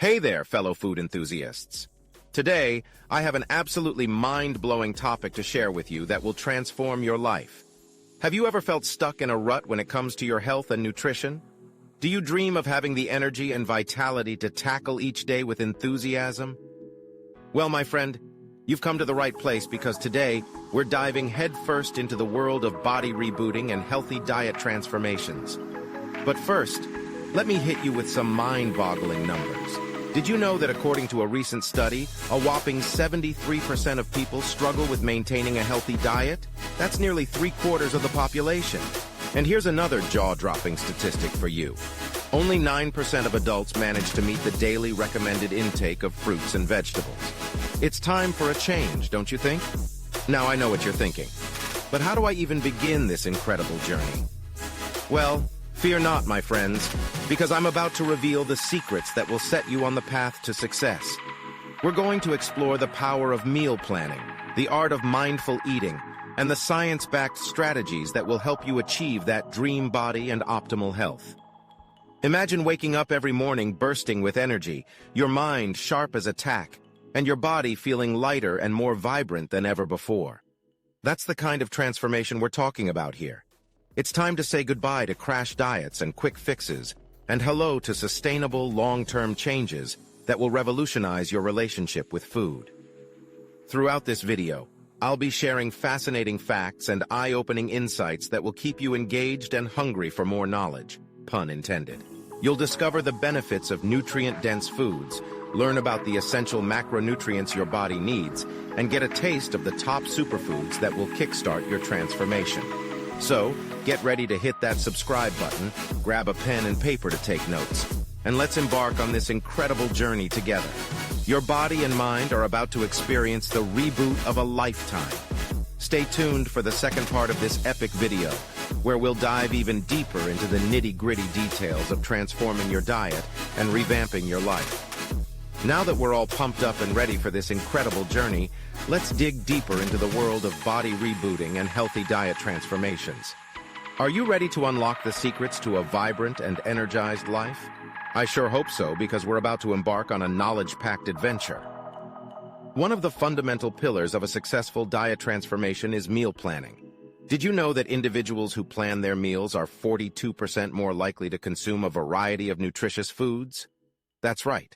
Hey there, fellow food enthusiasts. Today, I have an absolutely mind-blowing topic to share with you that will transform your life. Have you ever felt stuck in a rut when it comes to your health and nutrition? Do you dream of having the energy and vitality to tackle each day with enthusiasm? Well, my friend, you've come to the right place because today, we're diving headfirst into the world of body rebooting and healthy diet transformations. But first, let me hit you with some mind-boggling numbers. Did you know that according to a recent study, a whopping 73% of people struggle with maintaining a healthy diet? That's nearly 3/4 of the population. And here's another jaw-dropping statistic for you. Only 9% of adults manage to meet the daily recommended intake of fruits and vegetables. It's time for a change, don't you think? Now I know what you're thinking. But how do I even begin this incredible journey? Well, fear not, my friends, because I'm about to reveal the secrets that will set you on the path to success. We're going to explore the power of meal planning, the art of mindful eating, and the science-backed strategies that will help you achieve that dream body and optimal health. Imagine waking up every morning bursting with energy, your mind sharp as a tack, and your body feeling lighter and more vibrant than ever before. That's the kind of transformation we're talking about here. It's time to say goodbye to crash diets and quick fixes, and hello to sustainable long-term changes that will revolutionize your relationship with food. Throughout this video, I'll be sharing fascinating facts and eye-opening insights that will keep you engaged and hungry for more knowledge, pun intended. You'll discover the benefits of nutrient-dense foods, learn about the essential macronutrients your body needs, and get a taste of the top superfoods that will kickstart your transformation. So, get ready to hit that subscribe button, grab a pen and paper to take notes, and let's embark on this incredible journey together. Your body and mind are about to experience the reboot of a lifetime. Stay tuned for the second part of this epic video, where we'll dive even deeper into the nitty-gritty details of transforming your diet and revamping your life. Now that we're all pumped up and ready for this incredible journey, let's dig deeper into the world of body rebooting and healthy diet transformations. Are you ready to unlock the secrets to a vibrant and energized life? I sure hope so, because we're about to embark on a knowledge-packed adventure. One of the fundamental pillars of a successful diet transformation is meal planning. Did you know that individuals who plan their meals are 42% more likely to consume a variety of nutritious foods? That's right.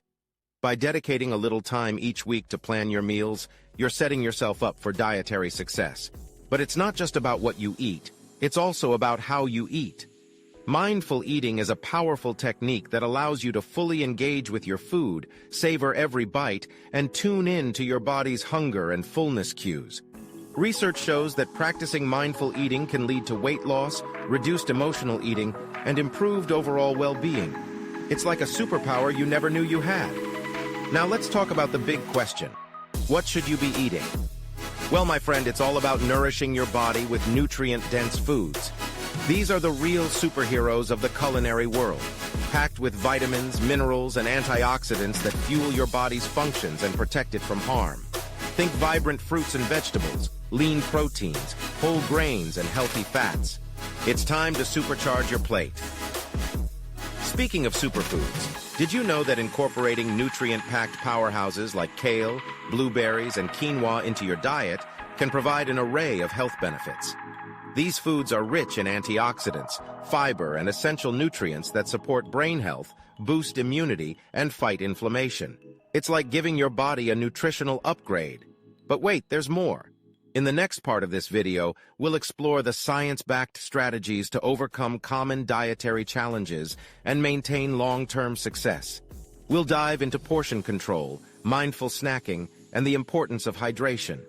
By dedicating a little time each week to plan your meals, you're setting yourself up for dietary success. But it's not just about what you eat, it's also about how you eat. Mindful eating is a powerful technique that allows you to fully engage with your food, savor every bite, and tune in to your body's hunger and fullness cues. Research shows that practicing mindful eating can lead to weight loss, reduced emotional eating, and improved overall well-being. It's like a superpower you never knew you had. Now let's talk about the big question. What should you be eating? Well, my friend, it's all about nourishing your body with nutrient-dense foods. These are the real superheroes of the culinary world, packed with vitamins, minerals, and antioxidants that fuel your body's functions and protect it from harm. Think vibrant fruits and vegetables, lean proteins, whole grains, and healthy fats. It's time to supercharge your plate. Speaking of superfoods, did you know that incorporating nutrient-packed powerhouses like kale, blueberries, and quinoa into your diet can provide an array of health benefits? These foods are rich in antioxidants, fiber, and essential nutrients that support brain health, boost immunity, and fight inflammation. It's like giving your body a nutritional upgrade. But wait, there's more. In the next part of this video, we'll explore the science-backed strategies to overcome common dietary challenges and maintain long-term success. We'll dive into portion control, mindful snacking, and the importance of hydration.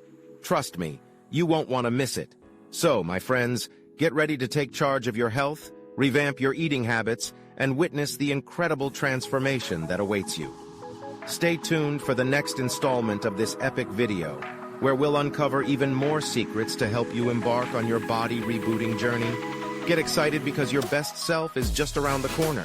Trust me, you won't want to miss it. So, my friends, get ready to take charge of your health, revamp your eating habits, and witness the incredible transformation that awaits you. Stay tuned for the next installment of this epic video, where we'll uncover even more secrets to help you embark on your body rebooting journey. Get excited because your best self is just around the corner.